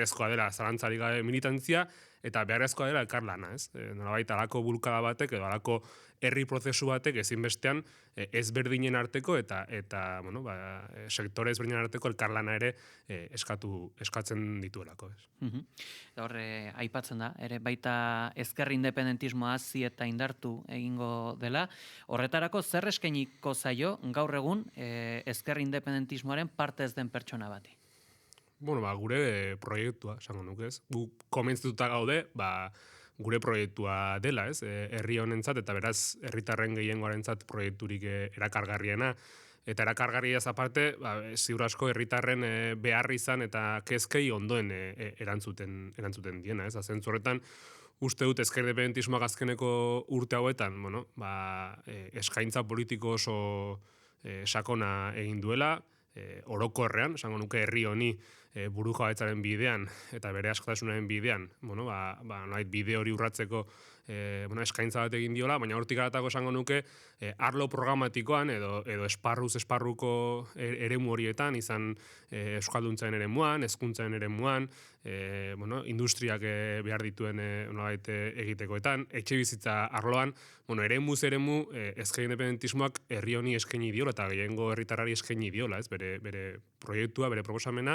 beharrezkoa dela zalantzarik gabe militantzia, eta beharrezkoa dela elkarlana, ez? Nolabait, alako bulkada batek, edo alako herri prozesu batek ezinbestean ezberdinen arteko eta sektore ezberdinen arteko elkarlana ere eskatzen dituelako, ez? Hor, aipatzen da, ere baita ezker independentismoa hazi eta indartu egingo dela. Horretarako zer eskainiko zaio gaur egun ezker independentismoaren parte ez den pertsona bati? Gure proiektua, esango nuke, ez? Gu komentzituta gaude, gure proiektua dela, ez? Herri honentzat eta beraz herritarren gehiengoarentzat proiekturik erakargarriena. Eta erakargarriaz aparte, ziur asko herritarren behar izan eta kezkei ondoen erantzuten diena, ez? Zentzu horretan, uste dut ezker independentismoak azkeneko urte hauetan, eskaintza politiko oso sakona egin duela, orokorrean, esango nuke herri honi burujabetzaren bidean eta bere askatasunaren bidean, bide hori urratzeko eskaintza bat egin diola, baina hortik aratako esango nuke arlo programatikoan edo esparruko eremu horietan, izan euskalduntzaren eremuan, hezkuntzaren eremuan, industriak behar dituen egitekoetan, etxebizitza arloan, eremuz eremu ezker independentismoak herri honi eskaini diola eta gehiengo herritarrari eskaini diola, ez, bere proiektua, bere proposamena,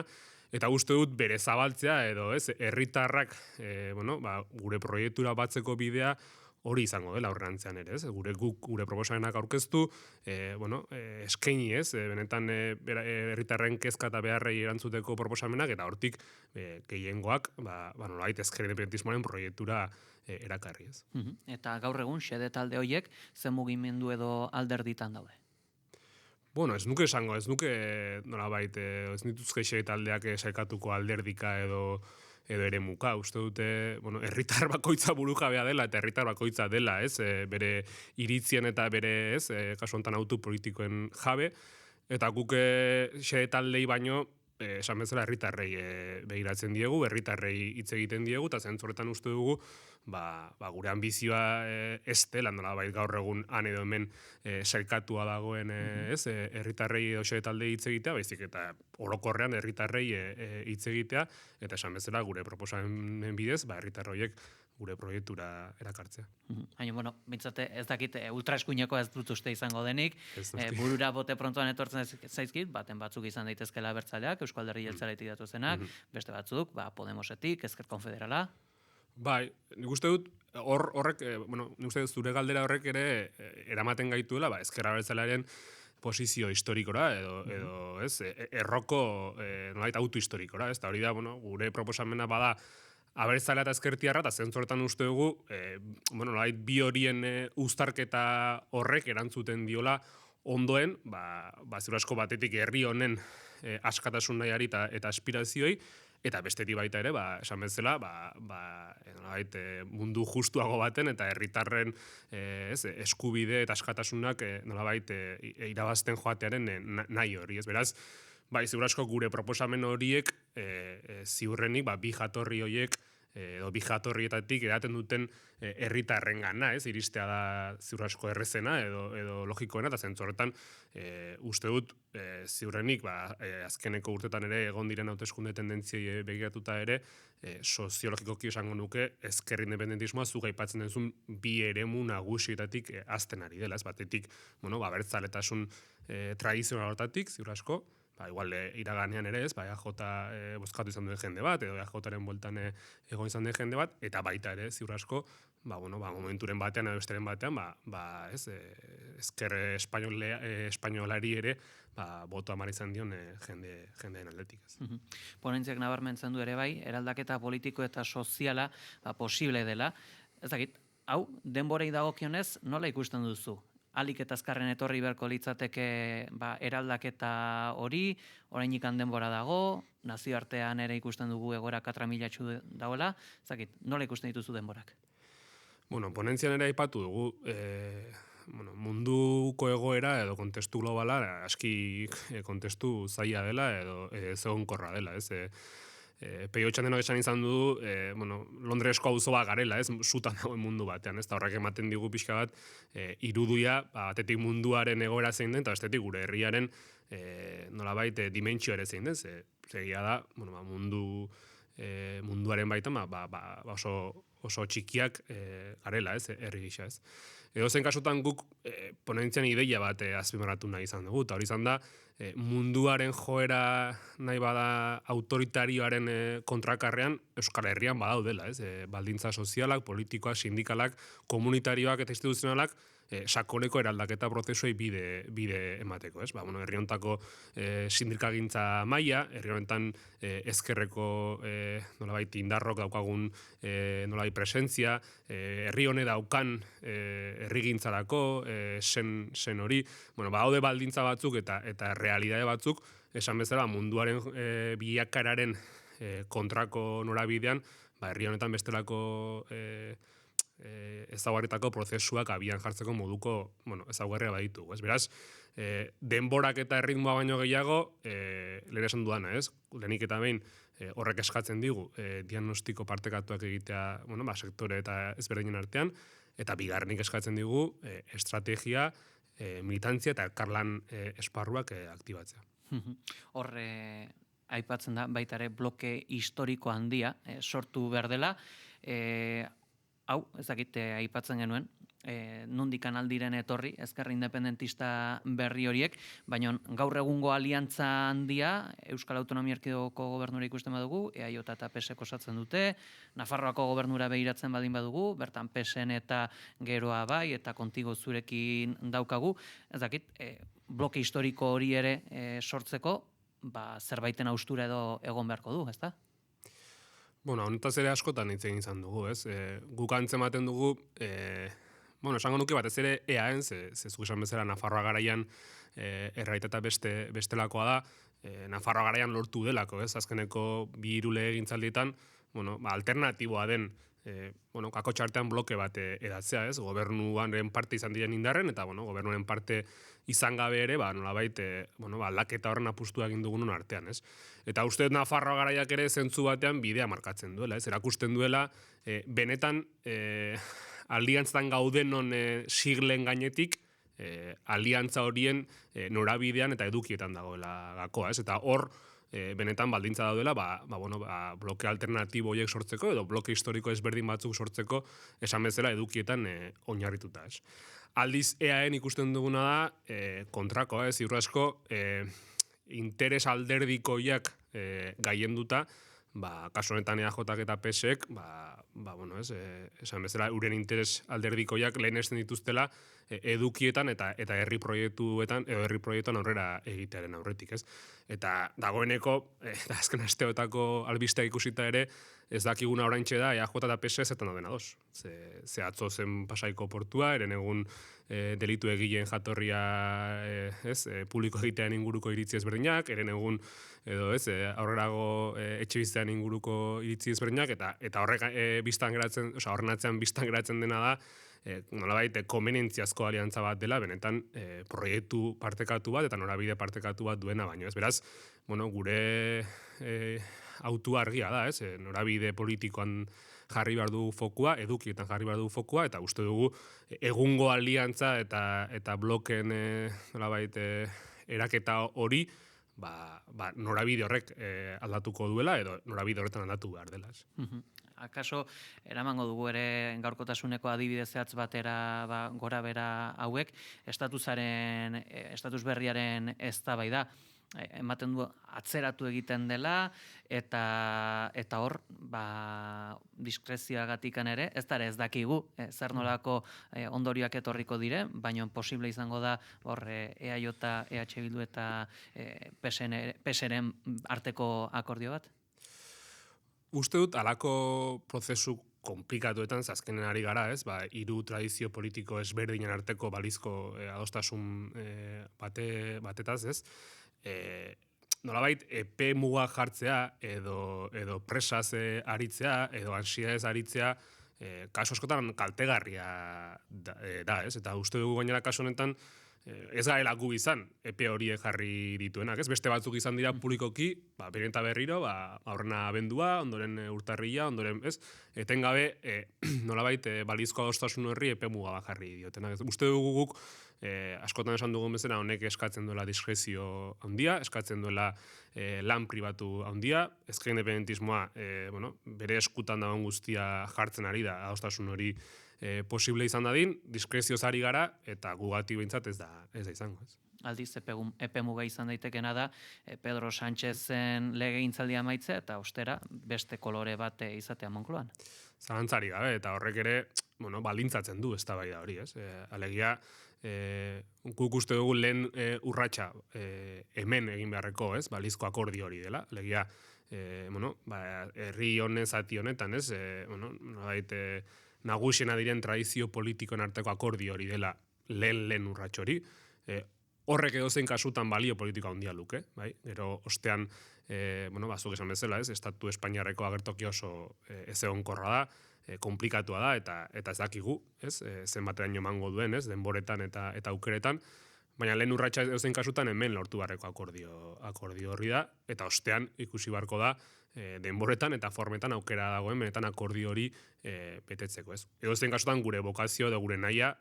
eta uste dut bere zabaltzea edo ez, herritarrak gure proiektura batzeko bidea hori izango dela aurrerantzean ere, ez? Gure proposamenak aurkeztu, eskaini, ez? Benetan herritarren kezka eta beharrei erantzuteko proposamenak, eta hortik gehiengoak, nolabait ezker independentismoaren proiektura erakarri, ez? Eta gaur egun xede talde horiek zen mugimendu edo alderditan daude? Ez nuke esango, nolabait, ez nituzke xede taldeak saikatuko alderdika edo eremuka, uste dute, herritar bakoitza burujabea dela eta herritar bakoitza dela, ez, bere iritzien eta bere, ez, kasu honetan autu politikoen jabe, eta guk xede taldei baino, esan bezala herritarrei begiratzen diegu, herritarrei hitz egiten diegu, eta zentzoretan uste dugu, gure ambizioa ez dela, nolabait gaur egun han edo hemen sailkatua dagoen, ez, herritarrei edo xede taldei hitz egitea, baizik eta orokorrean herritarrei hitz egitea, eta esan bezala gure proposamen bidez, herritar horiek gure proiektura erakartzea. Baina, bintzate, ez dakit, ultraeskuineko ez dut uste izango denik, burura bote prontoan etortzen zaizkit, baten batzuk izan daitezkela abertzaleak, Eusko Alderdi Jeltzaletik datuzenak, beste batzuk, Podemosetik, Ezker Konfederala. Bai, nik uste dut, horrek, nik uste dut zure galdera horrek ere eramaten gaituela, Ezker Abertzalearen posizio historikora, edo ez, erroko nolait auto historikora, ez da hori da, gure proposamena bada abertzalea eta ezkertiarra, eta zentzoretan uste dugu, nolait bi horien uztarketa horrek erantzuten diola ondoen, ziur asko batetik herri honen askatasun nahiari eta aspirazioei, eta bestetik baita ere, esan bezala, mundu justuago baten eta herritarren eskubide eta askatasunak nolabait irabazten joatearen nahi hori, ez beraz, ziur asko gure proposamen horiek ziurrenik bi jatorri horiek edo bi jatorrietatik edaten duten herritarren gana, ez, iristea da ziur asko errezena edo logikoena, eta zentzorretan uste dut ziurrenik azkeneko urtetan ere egon diren hauteskunde tendentziei begiratuta ere soziologikoki esango nuke ezker independentismoa zuk aipatzen duzun bi eremu nagusietatik hazten ari dela, ez batetik, abertzaletasun tradizional hortatik, ziur asko, igual iraganean ere ez, EAJ bozkatu izan duen jende bat, edo EAJaren bueltan egon izan den jende bat, eta baita ere, ziur asko, momenturen batean, edo besteren batean, ezker espainolari ere, boto amar izan dion jendeen aldetik. Ponentziak nabarmentzen du ere bai, eraldaketa politiko eta soziala posible dela. Ez dakit, hau, denborei dagokionez, nola ikusten duzu? Alik eta azkarren etorri beharko litzateke eraldaketa hori, orainik denbora dago, nazioartean ere ikusten dugu egoera katramilatxu dagoela, zakit, nola ikusten dituzu denborak? Ponentzian ere aipatu dugu, munduko egoera edo kontestu globala, aski kontestu zaila dela edo egonkorra dela, ez? Peio Txandenok esan izan du, Londresko auzoa garela, ez, zutan dagoen mundu batean, ez, eta horrek ematen digu pixka bat, iruduia, batetik munduaren egoera zein den, eta bestetik gure herriaren nolabait dimentsio ere zein den, zegia da, mundu munduaren baitan oso txikiak garela, ez, herri gisa, ez. Edozein kasutan guk ponentzian ideia bat azpimarratu nahi izan dugu, eta hori izan da, munduaren joera nahi bada autoritarioaren kontrakarrean Euskal Herrian badaudela, ez? Baldintza sozialak, politikoak, sindikalak, komunitarioak eta instituzionalak sakoneko eraldaketa prozesuei bide emateko, ez? Herri hontako sindikagintza maila, herri honetan ezkerreko nolabait indarrok daukagun nolabait presentzia, herri hone daukan herrigintzarako sen hori, badaude baldintza batzuk eta realidade batzuk, esan bezala munduaren bilakaeraren kontrako norabidean, herri honetan bestelako ezaugarritako prozesuak abian jartzeko moduko ezaugarria baditu. Beraz, denborak eta erritmoa baino gehiago, lehen esan dudana, ez? Lehenik eta behin horrek eskatzen digu diagnostiko partekatuak egitea sektore eta ezberdinen artean, eta bigarrenik eskatzen digu estrategia, militantzia eta elkarlan esparruak aktibatzea. Horre aipatzen da baita ere bloke historiko handia sortu behar dela, hau, ez dakit aipatzen genuen, nondik aldiren etorri, ezker independentista berri horiek, baina gaur egungo aliantza handia, Euskal Autonomia Erkidegoko gobernura ikusten badugu, EAJ eta PSek osatzen dute, Nafarroako gobernura begiratzen badin badugu, bertan PSen eta geroa bai, eta kontigo zurekin daukagu, ez dakit, bloke historiko hori ere sortzeko, zerbaiten haustura edo egon beharko du, ezta? Honetaz ere askotan hitz egin izan dugu, ez? Guk antzematen dugu, esango nuke batez ere EAen, zuk esan bezala Nafarroa garaian erraiteta bestelakoa da, Nafarroa garaian lortu delako, ez? Azkeneko 2 legegintzaldietan, alternatiboa den, kakotxartean bloke bat edatzea, ez? Gobernuaren parte izan diren indarren, eta gobernuaren parte izan gabe ere, nolabait, aldaketa horren apustua egin dugun artean, ez? Eta uste Nafarroa garaiak ere zentzu batean bidea markatzen duela, ez? Erakusten duela, benetan aliantzatan gaudenon siglen gainetik, aliantza horien norabidean eta edukietan dagoela gakoa, ez? Eta hor, benetan baldintza daudela, bloke alternatibo horiek sortzeko, edo bloke historiko ezberdin batzuk sortzeko, esan bezala edukietan oinarrituta, ez? Aldiz EAen ikusten duguna da, kontrakoa, ez? Ziur asko, interes alderdikoiak gaienduta, kasu honetan EAJak eta PSek, esan bezala, euren interes alderdikoiak lehenesten dituztela edukietan eta herri proiektuetan aurrera egitearen aurretik, ez? Eta dagoeneko, azken asteotako albistea ikusita ere, ez dakiguna oraintxe da, EAJ eta PS zetan dauden ados. Ze atzo zen Pasaiko portua, eren egun delitu egileen jatorria publiko egitean inguruko iritzi ezberdinak, eren egun aurrerago etxebizitzaren inguruko iritzi ezberdinak, eta horrek horren atzean biztan geratzen dena da, nolabait konbenientziazko aliantza bat dela, benetan proiektu partekatu bat eta norabide partekatu bat duena baino, ez? Beraz, gure autua argia da, ez? Norabide politikoan jarri behar du fokua, edukietan jarri behar du fokua, eta uste dugu egungo aliantza eta bloken nolabait eraketa hori, norabide horrek aldatuko duela, edo norabide horretan aldatu behar dela. Akaso, eramango dugu ere gaurkotasuneko adibide zehatz batera gora bera hauek, estatus berriaren eztabaida ematen du atzeratu egiten dela, eta hor, diskrezioagatikan ere, ez da ez dakigu, zer nolako ondorioak etorriko dire, baina posible izango da hor EAJ, EH Bildu eta PSren arteko akordio bat? Uste dut, alako prozesu komplikatuetan azkenen ari gara, ez? Hiru tradizio politiko ezberdinen arteko balizko adostasun batetaz, ez? Nolabait, epe muga jartzea, edo presaz aritzea, edo ansiedadez aritzea, kasu askotan kaltegarria da, ez? Eta uste dugu gainera kasu honetan, ez garela gu izan, epe horiek jarri dituenak, ez? Beste batzuk izan dira publikoki, behin eta berriro, aurrena abendua, ondoren urtarrila, ondoren, ez? Etengabe, nolabait, balizko adostasun horri epe muga jarri diotenak. Uste dugu guk, askotan esan dugun bezala honek eskatzen duela diskrezio handia, eskatzen duela lan pribatu handia, ezker independentismoa bere eskutan dagoen guztia jartzen ari da, adostasun hori posible izan dadin, diskrezioz ari gara, eta gugati behintzat ez da izango. Ez. Aldiz, epe muga izan daitekena da, Pedro Sánchezen legegintzaldia amaitzea, eta ostera, beste kolore bat izatea Moncloan. Zalantzari gabe, eta horrek ere, balintzatzen du eztabaida hori, ez? Alegia, guk uste dugu lehen urratsa hemen egin beharreko, ez? Balizko akordio hori dela. Alegia, herri honen zati honetan, ez? Nagusiena diren tradizio politikoen arteko akordio hori dela lehen urrats hori. Horrek edozein kasutan balio politika handia luke, bai? Gero ostean, zuk esan bezala, ez? Estatu Espainiarreko agertoki oso ezegonkorra da, konplikatua da, eta ez dakigu, ez? Zenbateraino emango duen, ez? Denboretan eta aukeretan, baina lehen urratsa edozein kasutan hemen lortu beharreko akordio horri da, eta ostean ikusi beharko da denboretan eta formetan aukera dagoen benetan akordio hori betetzeko, ez? Edozein kasutan gure bokazio edo gure nahia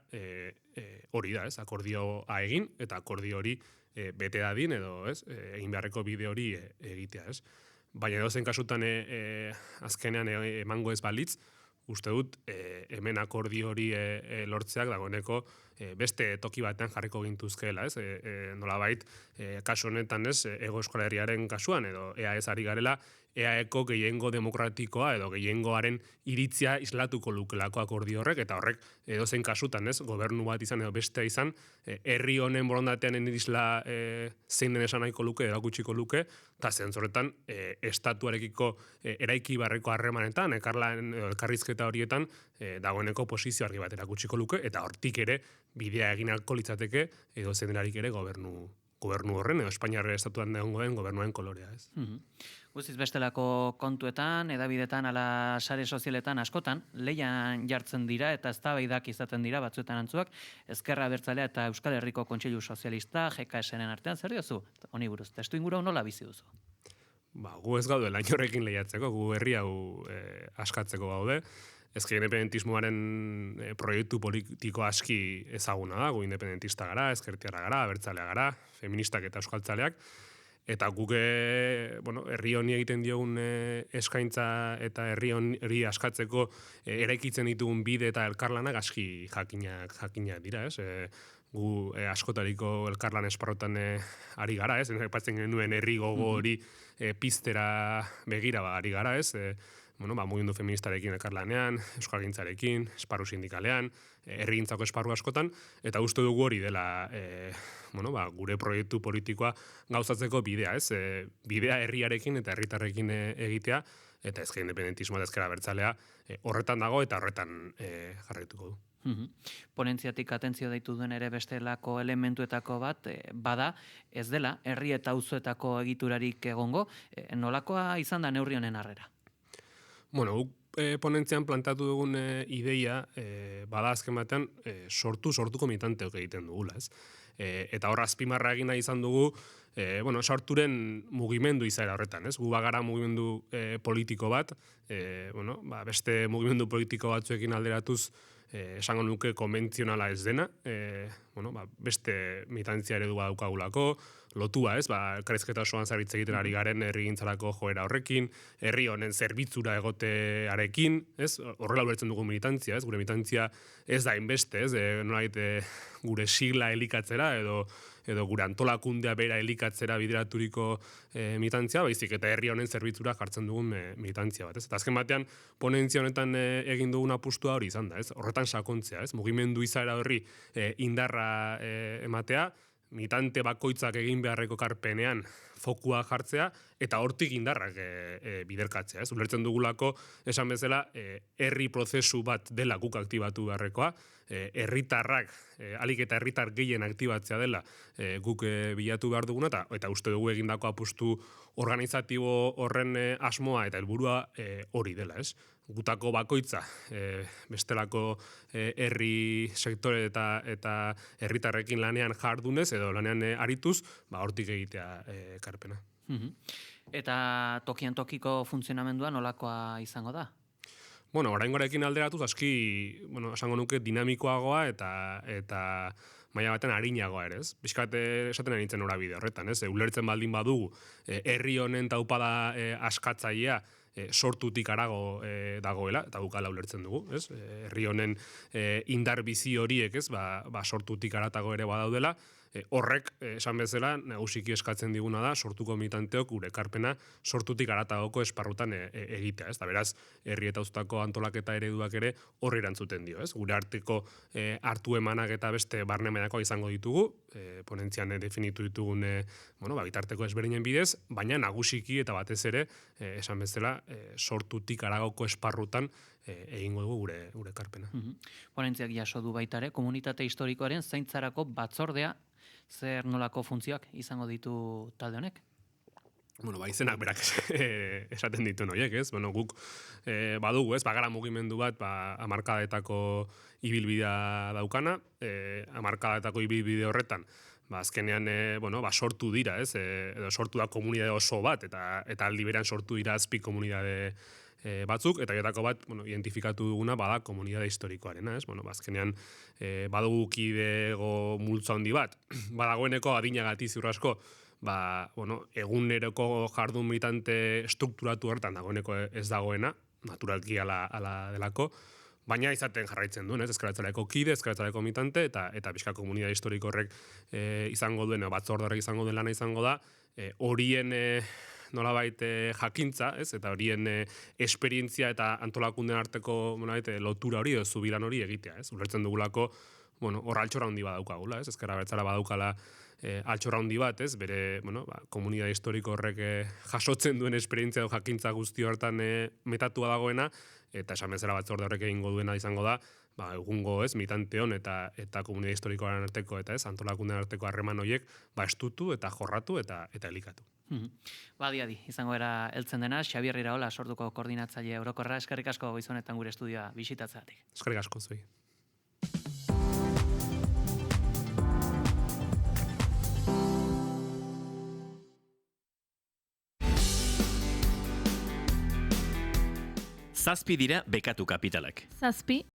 hori da, ez? Akordioa egin eta akordio hori bete dadin edo, ez? Egin beharreko bide hori egitea, ez? Baina edozein kasutan azkenean emango ez balitz, uste dut hemen akordio hori lortzeak dagoeneko beste toki batean jarriko gintuzkeela, ez? Nolabait, kasu honetan, ez? Hego Euskal Herriaren kasuan edo EAEZ ari garela, EAEko gehiengo demokratikoa edo gehiengoaren iritzia islatuko lukelako akordio horrek, eta horrek edozein kasutan, ez? Gobernu bat izan edo bestea izan, herri honen borondatean isla zein den esan nahiko luke, erakutsiko luke, eta zentzoretan estatuarekiko eraiki barreko harremanetan, elkarrizketa horietan, dagoeneko posizio argi bat erakutsiko luke, eta hortik ere bidea egin alko litzateke edo zenerarik ere gobernu horren, edo Espainiarre estatuan dagoen gobernuaren kolorea, ez. Guztiz bestelako kontuetan, edabidetan, ala sare sozialetan askotan, leian jartzen dira eta eztabaidak izaten dira batzuetan antzuak, Ezkerra Abertzalea eta Euskal Herriko Kontseilu Sozialista, GKS-ren artean, zer diozu? Honi buruz, testu inguru nola bizi duzu? Gu ez gaude lain horrekin lehiatzeko, gu herri hau askatzeko gaude. Ezker independentismoaren proiektu politiko aski ezaguna da, gu independentista gara, ezkertiarra gara, abertzalea gara, feministak eta euskaltzaleak, eta guk herri honi egiten diogun eskaintza eta herri hori askatzeko eraikitzen ditugun bide eta elkarlanak aski jakinak dira, ez? Gu askotariko elkarlan esparrotan ari gara, ez? Aipatzen genuen herri gogo hori piztera begira ari gara, ez? Mugimendu feministarekin elkarlanean, euskalgintzarekin, esparru sindikalean, herrigintzako esparru askotan, eta uste dugu hori dela gure proiektu politikoa gauzatzeko bidea, ez? Bidea herriarekin eta herritarrekin egitea, eta ezker independentismoa eta ezker abertzalea horretan dago eta horretan jarraituko du. Ponentziatik atentzio deitu duen ere bestelako elementuetako bat, bada, ez dela, herri eta auzoetako egiturarik egongo, nolakoa izan da neurri honen harrera? Ponentzian plantatu dugun ideia, bada azken batean, sortuko militanteok egiten dugula, ez? Eta hor azpimarra egina izan dugu, sorturen mugimendu izaera horretan, ez? Gu bagara mugimendu politiko bat, beste mugimendu politiko batzuekin alderatuz, esango nuke konbentzionala ez dena, beste militantzia eredu daukagulako, lotua, ez? Elkarrizketa osoan zerbitz egiten ari garen herrigintzarako joera horrekin, herri honen zerbitzura egotearekin, ez? Horrela ulertzen dugu militantzia, ez? Gure militantzia ez da inbeste, ez? Nolait gure sigla elikatzera edo gure antolakundea bera elikatzera bideraturiko militantzia, baizik eta herri honen zerbitzura jartzen dugun militantzia bat, ez? Eta azken batean, ponentzia honetan egin dugun apustua hori izan da, ez? Horretan sakontzea, ez? Mugimendu izaera horri indarra ematea, militante bakoitzak egin beharreko karpenean fokua jartzea, eta hortik indarrak biderkatzea, ez? Ulertzen dugulako, esan bezala, herri prozesu bat dela guk aktibatu beharrekoa, herritarrak, alik eta herritar gehien aktibatzea dela guk bilatu behar duguna, eta uste dugu egindako apustu organizatibo horren asmoa eta helburua hori dela, ez? Gutako bakoitza, bestelako herri sektore eta herritarrekin lanean jardunez edo lanean arituz, hortik egitea karpena. Eta tokian tokiko funtzionamendua nolakoa izango da? Oraingoarekin alderatuz aski, esango nuke dinamikoagoa eta maila baten arinagoa ere, ez? Bizkat esaten ari nintzen norabide horretan, ez? Ulertzen baldin badugu, herri honen taupada askatzailea sortutik arago dagoela, eta bukala ulertzen dugu, ez? Herri honen indar bizi horiek, ez? Sortutik aratago ere badaudela, horrek, esan bezala, nagusiki eskatzen diguna da, sortuko militanteok gure ekarpena sortutik aratagoko esparrutan egitea, ez? Da beraz, herri eta uztako antolaketa ereduak ere horri erantzuten dio, ez? Gure arteko hartu emanak eta beste barne mailakoak izango ditugu, ponentzian definitu ditugun bitarteko ezberdinen bidez, baina nagusiki eta batez ere, esan bezala, sortutik aragoko esparrutan egingo dugu gure ekarpena. Ponentziak jaso du baita ere, komunitate historikoaren zaintzarako batzordea zer nolako funtzioak izango ditu talde honek? Izenak berak esaten ditu noiek, ez? Guk badugu, ez? Bagara mugimendu bat, hamarkadetako ibilbidea daukana, hamarkadetako ibilbide horretan, azkenean, sortu dira, ez? Edo sortu da komunidade oso bat, eta aldi beran sortu dira azpi komunidade batzuk, eta jotako bat, identifikatu duguna bada komunidade historikoarena, ez? Azkenean, badugu kidego multza handi bat, badagoeneko adinagati ziur asko, eguneroko jardun militante strukturatu horretan dagoeneko ez dagoena, naturalki ala delako, baina izaten jarraitzen duen, ez? Ezkeratzaleko kide, ezkeratzaleko militante, eta pixka komunidade historiko horrek izango duen, batzorde horrek izango duen lana izango da, horien nolabait jakintza, ez? Eta horien esperientzia eta antolakunden arteko lotura hori, zubiran hori egitea, ez? Ulertzen dugulako, hor altxorra handi badaukagula, ez? Ezkerra bertzara badaukala altxorra handi bat, ez? Bere, komunidade historiko horrek jasotzen duen esperientzia edo jakintza guzti hortan metatua dagoena, eta esan bezala batzorde horrek egingo duena izango da, egungo, ez, militanteon eta komunidade historikoaren arteko eta ez, antolakunden arteko harreman horiek, estutu eta jorratu eta elikatu. Adi, izango era heltzen dena, Xabier Iraola sortuko koordinatzaile orokorra, eskerrik asko goizonetan gure estudioa bisitatzeatik. Eskerrik asko zuei. Zazpi dira bekatu kapitalak. Zazpi